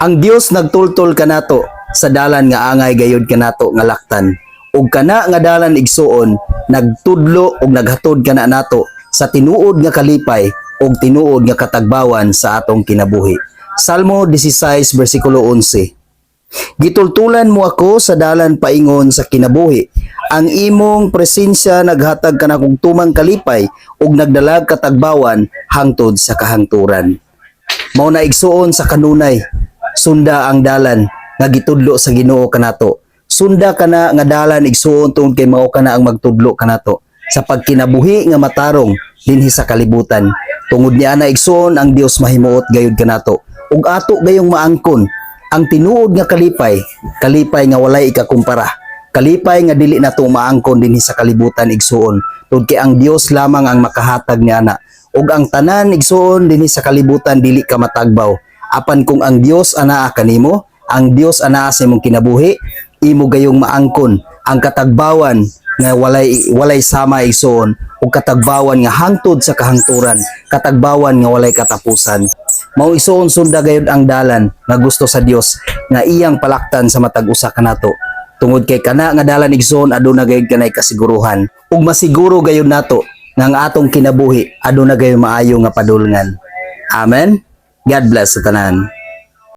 Ang Dios nagtultol kanato sa dalan nga angay gayud kanato nga laktan. Ug kana nga dalan igsuon nagtudlo ug naghatod kana nato sa tinuod nga kalipay ug tinuod nga katagbawan sa atong kinabuhi. Salmo 16 bersikulo 11. Gitultulan mo ako sa dalan paingon sa kinabuhi. Ang imong presensya naghatag kanakong tumang kalipay ug nagdalag katagbawan hangtod sa kahangturan. Mao na igsuon sa kanunay, sunda ang dalan nga gitudlo sa Ginoo kanato. Sunda kana nga dalan igsuon tungod kay mao kana ang magtudlo kanato sa pagkinabuhi nga matarong dinhi sa kalibutan. Tungod niya na igsuon ang Dios mahimuot gayud kanato ug ato gayong maangkon ang tinuod nga kalipay, kalipay nga walay ikakumpara. Kalipay nga dili nato maangkon dinhi sa kalibutan igsuon. Tungod kay ang Dios lamang ang makahatag niana. Ug ang tanan igsuon dinhi sa kalibutan dili ka matagbaw. Apan kung ang Dios anaa kanimo, ang Dios anaa sa imong kinabuhi, imo gayong maangkon ang katagbawan nga walay sama igsuon ug katagbawan nga hangtod sa kahangturan, katagbawan nga walay katapusan. Mao igsuon sunda gayud ang dalan nga gusto sa Dios nga iyang palaktan sa matag usa kanato. Tungod kay kana nga dalan igsoon aduna gayud kanay kasiguruhan ug masiguro gayud nato nga ang atong kinabuhi aduna gayud maayo nga padulngan. Amen. God bless sa tanan.